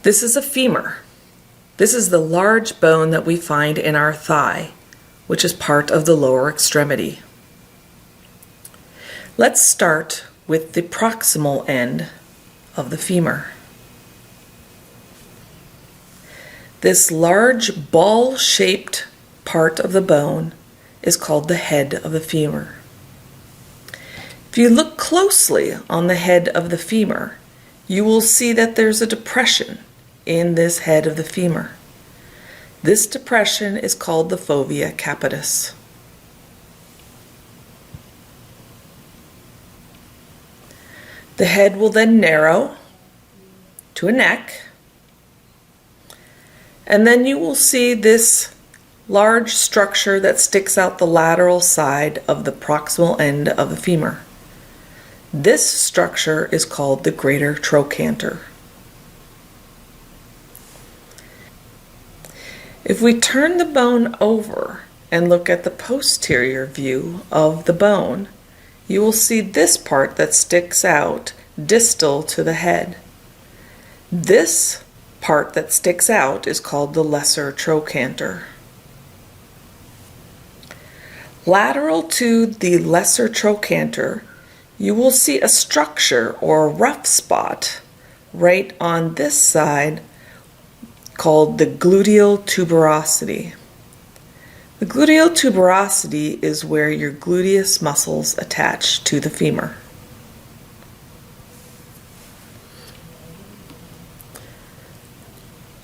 This is a femur. This is the large bone that we find in our thigh, which is part of the lower extremity. Let's start with the proximal end of the femur. This large ball-shaped part of the bone is called the head of the femur. If you look closely on the head of the femur, you will see that there's a depression in this head of the femur. This depression is called the fovea capitis. The head will then narrow to a neck, and then you will see this large structure that sticks out the lateral side of the proximal end of the femur. This structure is called the greater trochanter. If we turn the bone over and look at the posterior view of the bone, you will see this part that sticks out distal to the head. This part that sticks out is called the lesser trochanter. Lateral to the lesser trochanter, you will see a structure or a rough spot right on this side called the gluteal tuberosity. The gluteal tuberosity is where your gluteus muscles attach to the femur.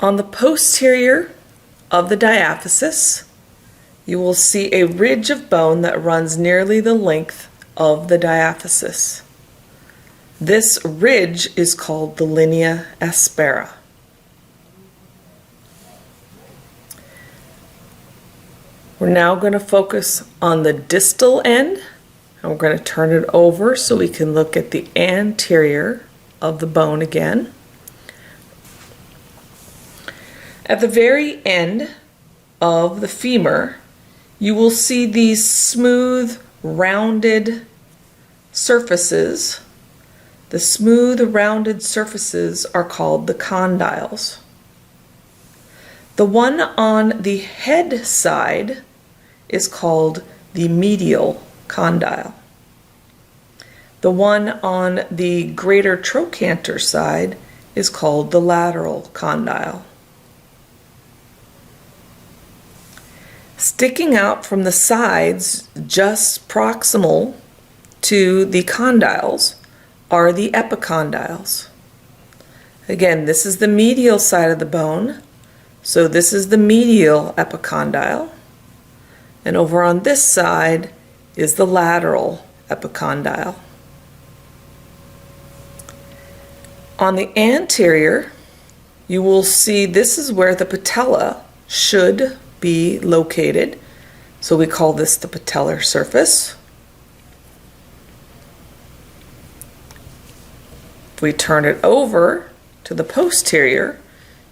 On the posterior of the diaphysis, you will see a ridge of bone that runs nearly the length of the diaphysis. This ridge is called the linea aspera. We're now going to focus on the distal end, and we're going to turn it over so we can look at the anterior of the bone again. At the very end of the femur, you will see these smooth, rounded surfaces. The smooth, rounded surfaces are called the condyles. The one on the head side is called the medial condyle. The one on the greater trochanter side is called the lateral condyle. Sticking out from the sides, just proximal to the condyles, are the epicondyles. Again, this is the medial side of the bone, so this is the medial epicondyle. And over on this side is the lateral epicondyle. On the anterior, you will see this is where the patella should be located. So we call this the patellar surface. If we turn it over to the posterior,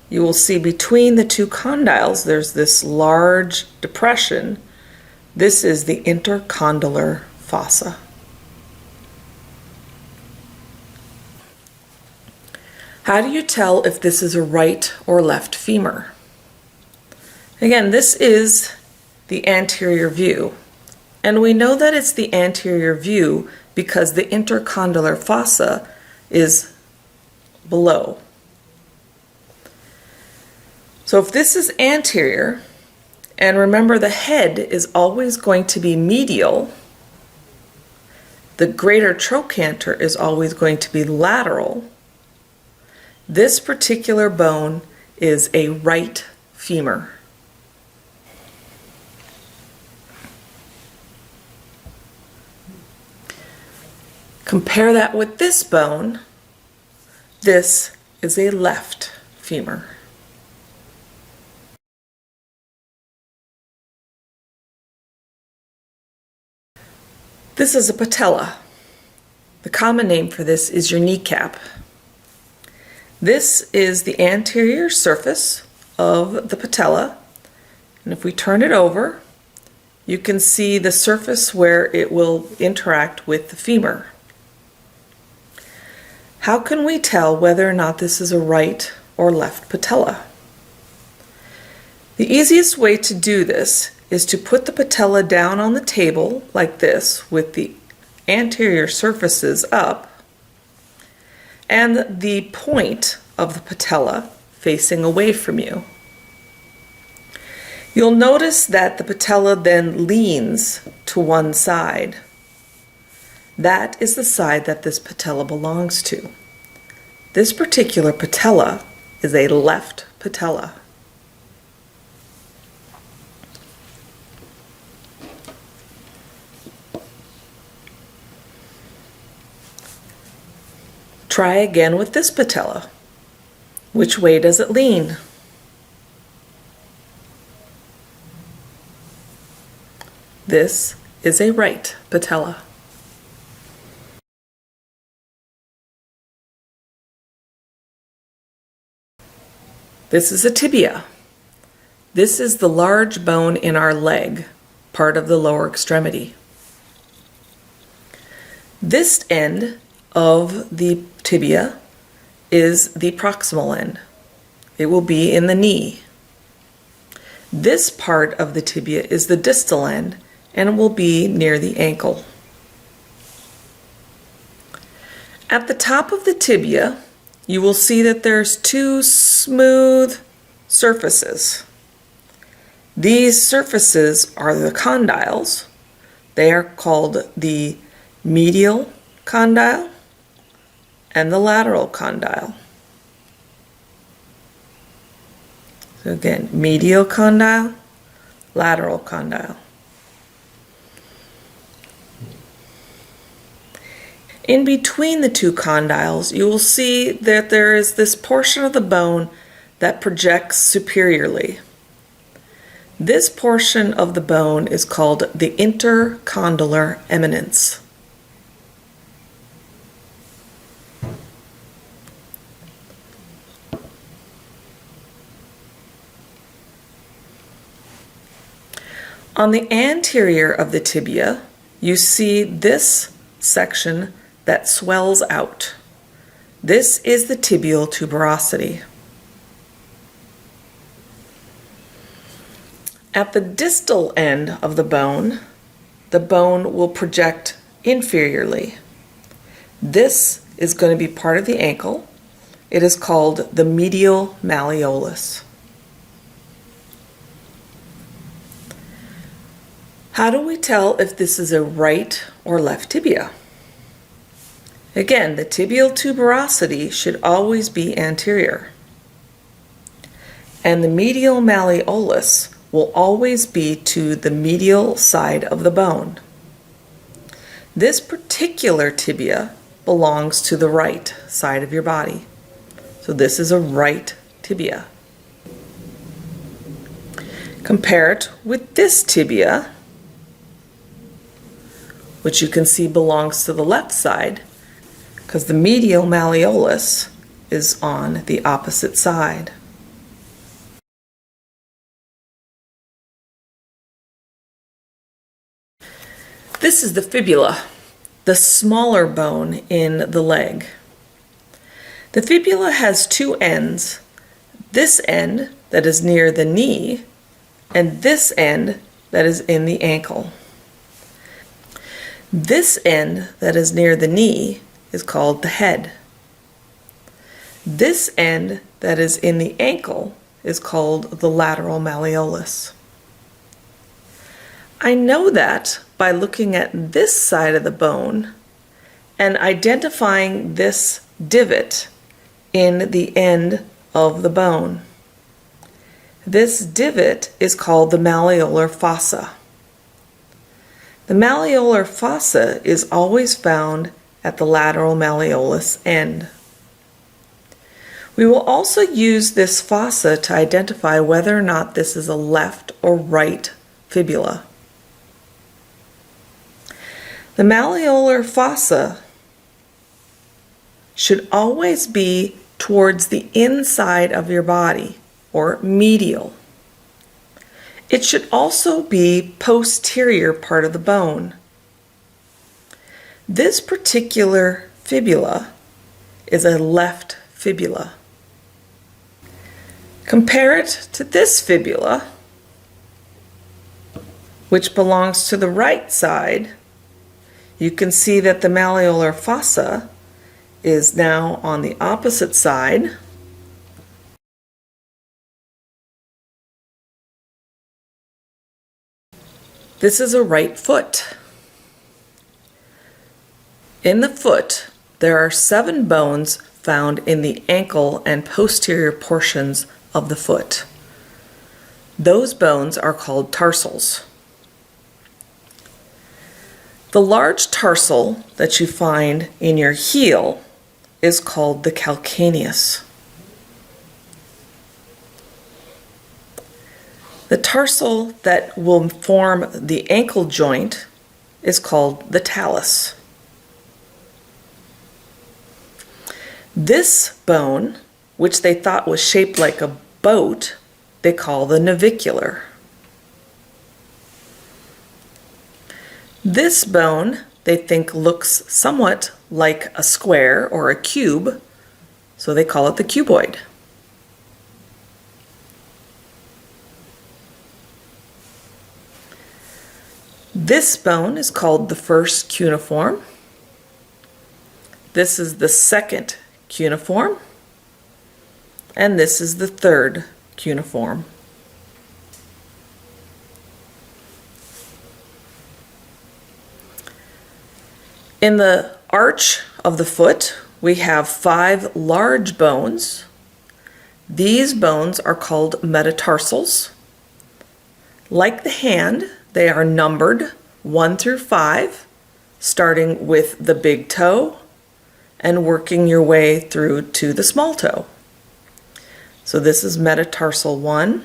you will see between the two condyles there's this large depression. This is the intercondylar fossa. How do you tell if this is a right or left femur? Again, this is the anterior view, and we know that it's the anterior view because the intercondylar fossa is below. So if this is anterior, and remember the head is always going to be medial, the greater trochanter is always going to be lateral, this particular bone is a right femur. Compare that with this bone. This is a left femur. This is a patella. The common name for this is your kneecap. This is the anterior surface of the patella, and if we turn it over, you can see the surface where it will interact with the femur. How can we tell whether or not this is a right or left patella. The easiest way to do this is to put the patella down on the table like this with the anterior surfaces up and the point of the patella facing away from you. You'll notice that the patella then leans to one side. That is the side that this patella belongs to. This particular patella is a left patella. Try again with this patella. Which way does it lean? This is a right patella. This is a tibia. This is the large bone in our leg, part of the lower extremity. This end of the tibia is the proximal end. It will be in the knee. This part of the tibia is the distal end and will be near the ankle. At the top of the tibia, you will see that there's two smooth surfaces. These surfaces are the condyles. They are called the medial condyle and the lateral condyle. So again, medial condyle, lateral condyle. In between the two condyles, you will see that there is this portion of the bone that projects superiorly. This portion of the bone is called the intercondylar eminence. On the anterior of the tibia, you see this section that swells out. This is the tibial tuberosity. At the distal end of the bone will project inferiorly. This is going to be part of the ankle. It is called the medial malleolus. How do we tell if this is a right or left tibia? Again, the tibial tuberosity should always be anterior. And the medial malleolus will always be to the medial side of the bone. This particular tibia belongs to the right side of your body. So this is a right tibia. Compare it with this tibia, which you can see belongs to the left side, because the medial malleolus is on the opposite side. This is the fibula, the smaller bone in the leg. The fibula has two ends, this end that is near the knee and this end that is in the ankle. This end that is near the knee is called the head. This end that is in the ankle is called the lateral malleolus. I know that by looking at this side of the bone and identifying this divot in the end of the bone. This divot is called the malleolar fossa. The malleolar fossa is always found at the lateral malleolus end. We will also use this fossa to identify whether or not this is a left or right fibula. The malleolar fossa should always be towards the inside of your body, or medial. It should also be posterior part of the bone. This particular fibula is a left fibula. Compare it to this fibula, which belongs to the right side. You can see that the malleolar fossa is now on the opposite side. This is a right foot. In the foot, there are 7 bones found in the ankle and posterior portions of the foot. Those bones are called tarsals. The large tarsal that you find in your heel is called the calcaneus. The tarsal that will form the ankle joint is called the talus. This bone, which they thought was shaped like a boat, they call the navicular. This bone they think looks somewhat like a square or a cube, so they call it the cuboid. This bone is called the first cuneiform. This is the second cuneiform, and this is the third cuneiform. In the arch of the foot, we have 5 large bones. These bones are called metatarsals. Like the hand, they are numbered 1 through 5, starting with the big toe and working your way through to the small toe. So this is metatarsal 1,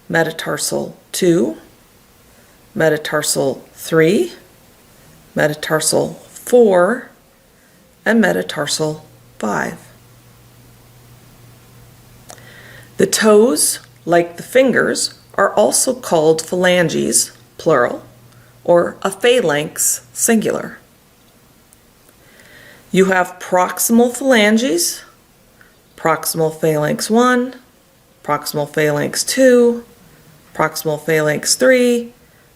metatarsal 2, metatarsal 3, metatarsal 4, and metatarsal 5. The toes, like the fingers, are also called phalanges, plural, or a phalanx, singular. You have proximal phalanges, proximal phalanx 1, proximal phalanx 2, proximal phalanx 3,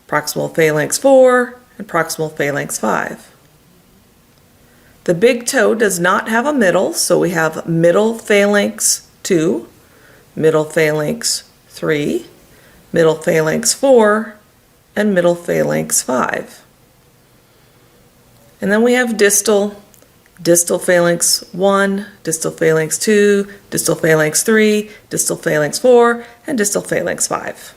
proximal phalanx 4, and proximal phalanx 5. The big toe does not have a middle, so we have middle phalanx 2, middle phalanx 3, middle phalanx 4, and middle phalanx 5. And then we have distal phalanx 1, distal phalanx 2, distal phalanx 3, distal phalanx 4, and distal phalanx 5.